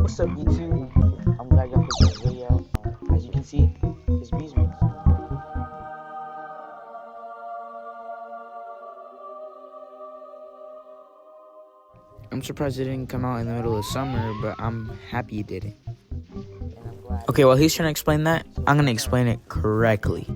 What's up, YouTube? I'm glad y'all picked this video. As you can see, it's Beesmas. I'm surprised it didn't come out in the middle of summer, but I'm happy it didn't. And I'm glad Okay, it while did. he's trying to explain that, So I'm right gonna now, explain it correctly.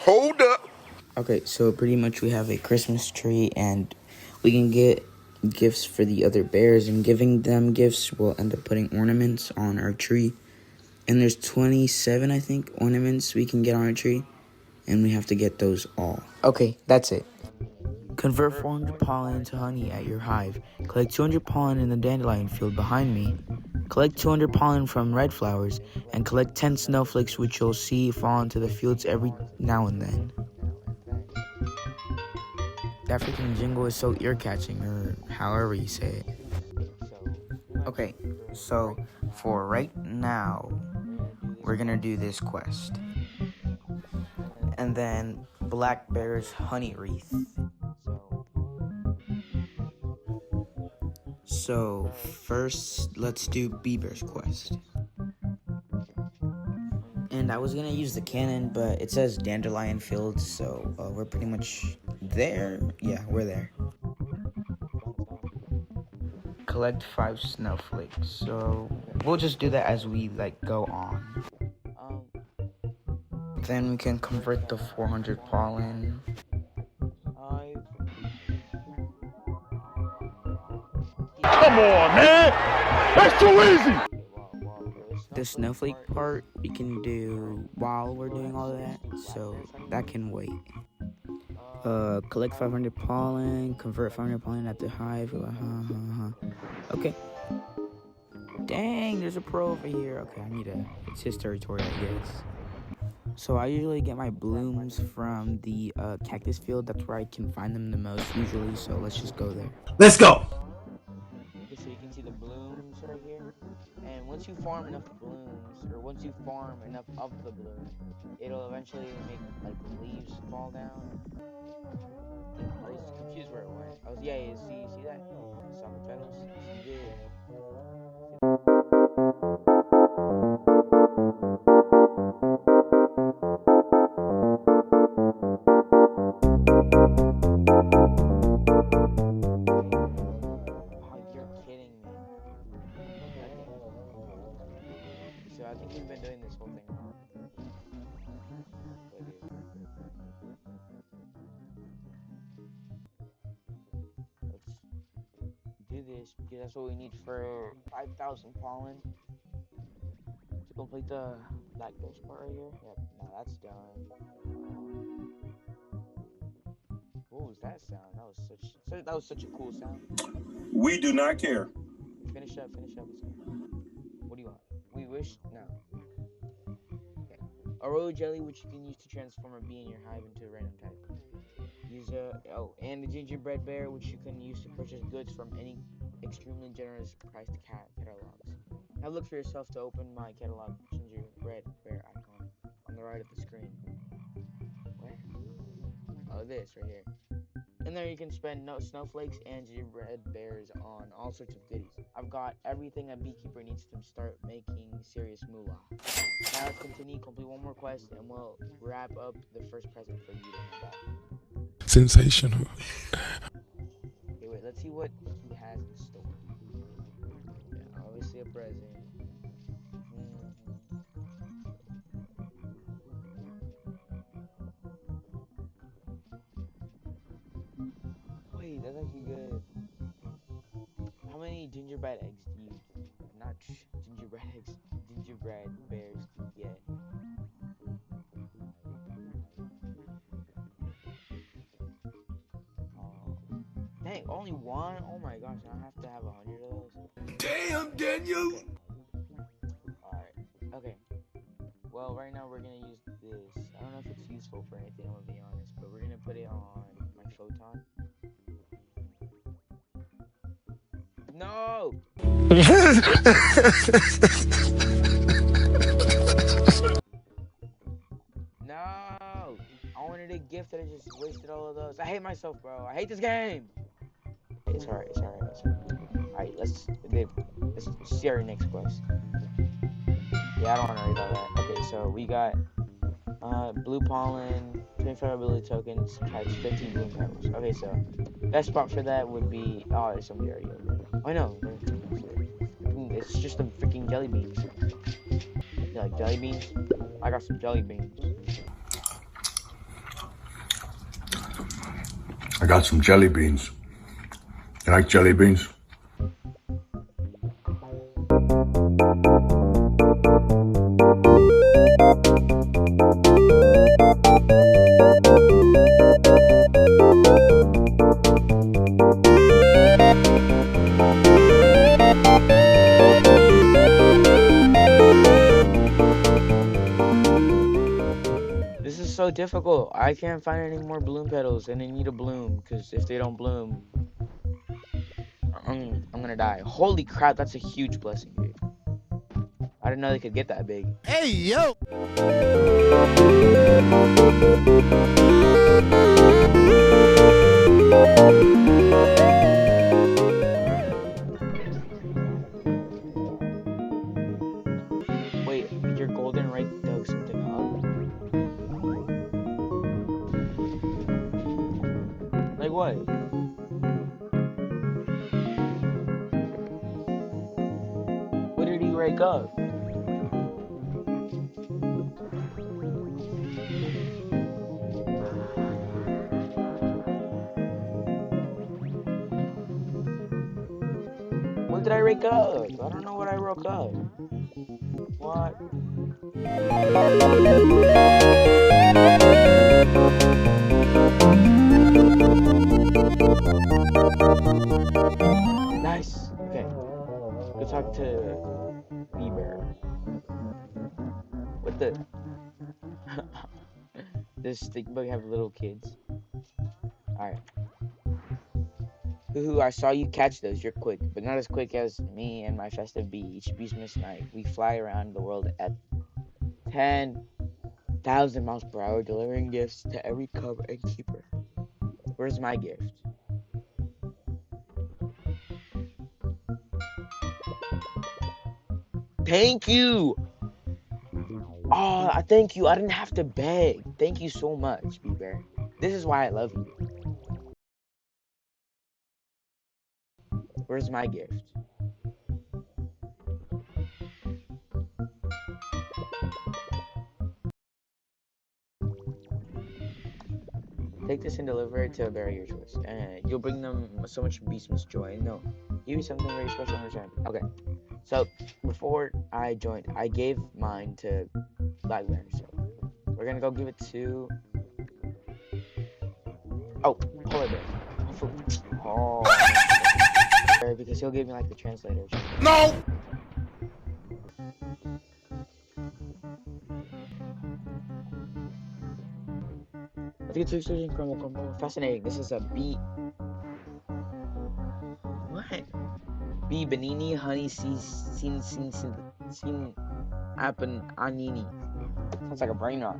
Hold up. Okay, so pretty much we have a Christmas tree, and we can get gifts for the other bears, and giving them gifts will end up putting ornaments on our tree. And there's 27, I think, ornaments we can get on our tree, and we have to get those all. Okay, that's it. Convert 400 pollen into honey at your hive. Collect 200 pollen in the dandelion field behind me. Collect 200 pollen from red flowers, and collect 10 snowflakes which you'll see fall into the fields every now and then. That freaking jingle is so ear-catching, or however you say it. so pretty much Okay, for so right for now, right now, we're gonna do this we're gonna quest. do this quest. And then And then Black Bear's honey wreath. so So first, let's do Bee Bear's quest. And I was gonna use the cannon, but it says dandelion fields, so we're pretty much there. Yeah, we're there. done. Collect 5 snowflakes. So we'll just do that as we go on. Um, Then we can convert the 400 pollen. I've Come on, man. That's too easy. okay. Well, for The snowflake part we can do while we're doing all of that, so that can wait. Collect 500 pollen, convert 500 pollen at the hive. Okay. Dang, there's a pro over here. Okay, it's his territory, I guess. So I usually get my blooms from the cactus field. That's where I can find them the most usually, so let's just go there. Let's go. Okay, so you can see the blooms right here. And once you farm enough blooms, or once you farm enough of the bloom, it'll eventually make like leaves fall down. I was confused where it went. I was yeah, see that? Summer petals? See there. Oh, you're kidding me. Okay. So I think you've been doing this whole thing wrong. But let's do this because that's what we need for 5,000 pollen to complete the black bear's part right here. Yep, now that's done. What was that sound? That was such a cool sound. We do not care. Finish up. Let's go. What do you want? We wish no. Okay. A royal jelly which you can use to transform a bee in your hive into a random type. Use and the gingerbread bear which you can use to purchase goods from any extremely generous priced catalogs. Now look for yourself to open my catalog gingerbread bear icon on the right of the screen. Where? Oh, this right here. And there you can spend no snowflakes and gingerbread bears on all sorts of goodies. I've got everything a beekeeper needs to start making serious moolah. Now let's continue, complete one more quest, and we'll wrap up the first present for you to hand out. Sensational. Okay, wait, let's see what he has in store. Yeah, obviously a present. Mm-hmm. Wait, that's actually good. How many gingerbread eggs do you, not gingerbread eggs, gingerbread bears do you get? Oh, dang, only one? Oh my gosh, I have to have 100 of those. Damn, Daniel. Okay, alright, okay. Well, right now we're gonna use this. I don't know if it's useful for anything, I'm gonna be honest, but we're gonna put it on my photon. No! No! I wanted a gift that I just wasted all of those. I hate myself, bro. I hate this game! It's alright. It's alright. It's alright. Alright, let's see our next quest. Yeah, I don't want to read all that. Okay, so we got blue pollen, 25 ability tokens, catch 50 bloom petals. Okay, so best spot for that would be there's somebody already over there. Oh no, it's just the freaking jelly beans. You like jelly beans? I got some jelly beans. I got some jelly beans. You like jelly beans? This is so difficult. I can't find any more bloom petals, and they need a bloom, because if they don't bloom, I'm gonna die. Holy crap, that's a huge blessing, dude. I didn't know they could get that big. Hey, yo! Wait, your golden rake dug something up? Like what? What did he rake up? What did I rake up? I don't know what I rake up. What? Nice. Okay. Go talk to Beaver. What the? Does stick bug have little kids? Alright. Hoo-hoo, I saw you catch those. You're quick, but not as quick as me and my festive bee. Each Beesmas night, we fly around the world at 10,000 miles per hour, delivering gifts to every cover and keeper. Where's my gift? Thank you! Oh, thank you. I didn't have to beg. Thank you so much, Beaver. This is why I love you. Where's my gift? Take this and deliver it to a berry of your choice. And you'll bring them so much Beastmas joy. No, give you something very special in return. Okay. So, before I joined, I gave mine to Blackberry. So, we're gonna go give it to... Oh, Polar Bear. Hopefully. Oh. Because he'll give me, like, the translator. No! Let's get to extruding chromo. Fascinating. This is a bee. What? Bee Benini Honey Sin Anini. Sounds like a brain rot.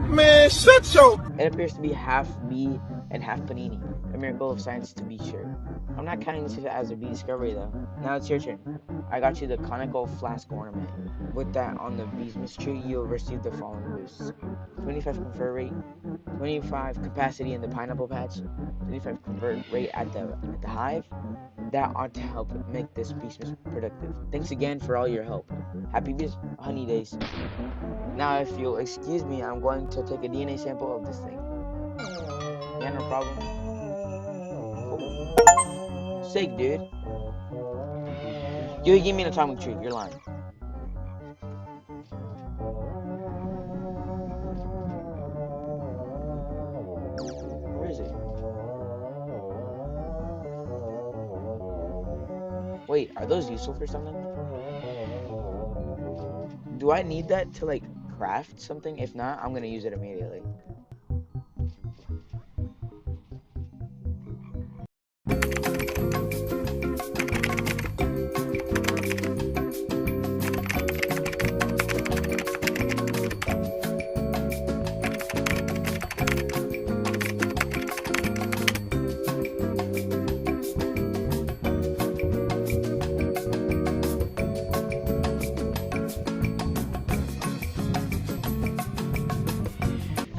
Man, shut your... It appears to be half bee and half panini. A miracle of science to be sure. I'm not counting this as a bee discovery though. Now it's your turn. I got you the conical flask ornament. With that on the Beesmas tree, you'll receive the following boosts. 25 convert rate, 25 capacity in the pineapple patch, 25 convert rate at the hive. That ought to help make this Beesmas productive. Thanks again for all your help. Happy honey days. Now, if you'll excuse me, I'm going to take a DNA sample of this thing. Yeah, no problem. Oh. Sick, dude. You give me an atomic tree. You're lying. Where is it? Wait, are those useful for something? Do I need that to, like, craft something? If not, I'm gonna use it immediately.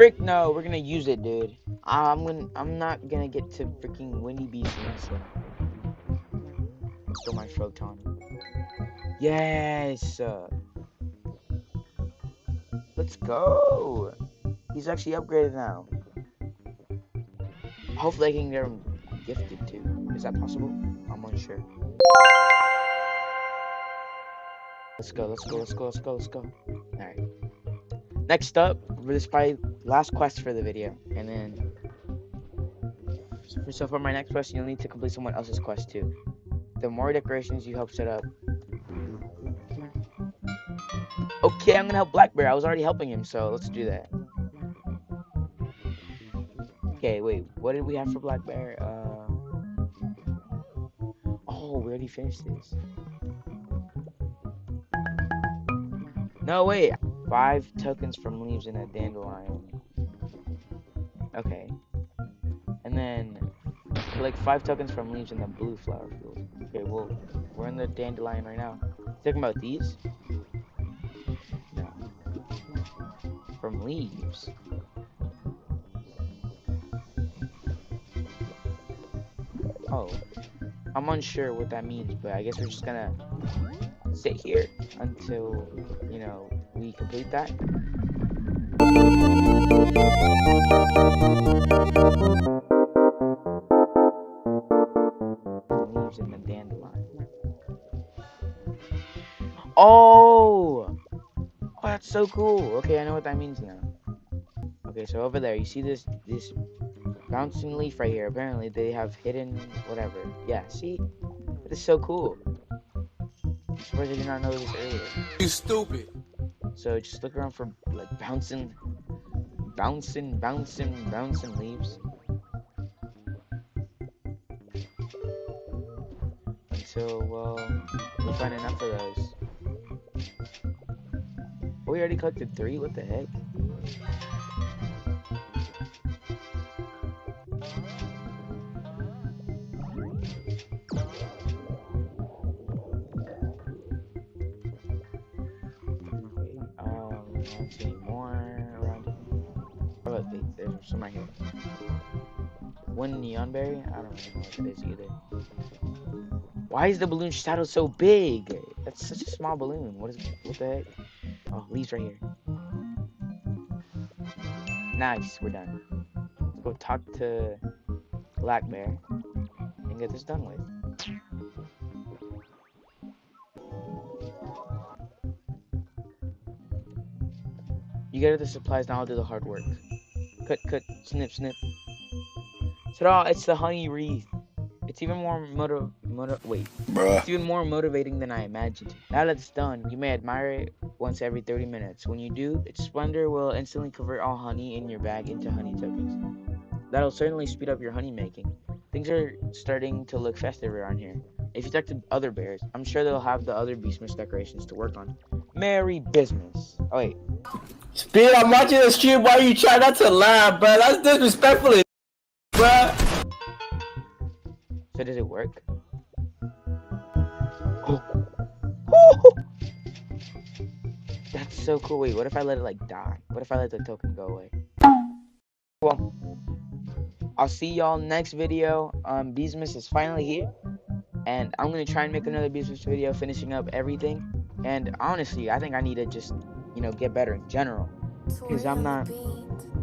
Frick no, we're gonna use it, dude. I'm not gonna get to freaking Windy Beesmas. Let's go, my Photon. Yes. Let's go. He's actually upgraded now. Hopefully I can get him gifted too. Is that possible? I'm unsure. Let's go, let's go, let's go, let's go, let's go. Alright. Next up, this is probably last quest for the video. And then so for my next quest, you'll need to complete someone else's quest too. The more decorations you help set up. Okay, I'm gonna help Black Bear. I was already helping him, so let's do that. Okay, wait, what did we have for Black Bear? Oh, we already finished this. No, wait. 5 tokens from leaves in a dandelion. Okay. And then collect 5 tokens from leaves in the blue flower field. Okay, well, we're in the dandelion right now. Talking about these? No. From leaves. Oh. I'm unsure what that means, but I guess we're just gonna sit here until, you know, we complete that. Leaves in the dandelion. Oh! Oh, that's so cool. Okay, I know what that means now. Okay, so over there, you see this bouncing leaf right here. Apparently, they have hidden whatever. Yeah, see? That is so cool. I'm surprised I did not know this earlier. You stupid. So just look around for like bouncing leaves. Until, well, we find enough of those. Oh, we already collected 3? What the heck? I don't see any more around here. Oh, wait, there's some right here. 1 neon berry? I don't really know what that is either. Why is the balloon shadow so big? That's such a small balloon. What the heck? Oh, leaves right here. Nice, we're done. Let's go talk to Black Bear and get this done with. You get the supplies, now I'll do the hard work. Cut, snip, snip. Ta-da, it's the honey wreath. It's even more It's even more motivating than I imagined. Now that it's done, you may admire it once every 30 minutes. When you do, its splendor will instantly convert all honey in your bag into honey tokens. That'll certainly speed up your honey making. Things are starting to look festive around here. If you talk to other bears, I'm sure they'll have the other Beesmas decorations to work on. Merry Beesmas. Oh wait. Speed, I'm watching the stream while you try not to laugh, bro. That's disrespectful, bro. So does it work? That's so cool. Wait, what if I let it like die? What if I let the token go away? Well, I'll see y'all next video. Beesmas is finally here, and I'm gonna try and make another Beesmas video finishing up everything. And honestly, I think I need to just, you know, get better in general, because I'm not,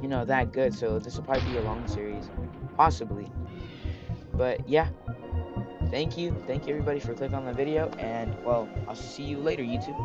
you know, that good. So this will probably be a long series, possibly. But yeah, thank you everybody for clicking on the video, and well, I'll see you later, YouTube.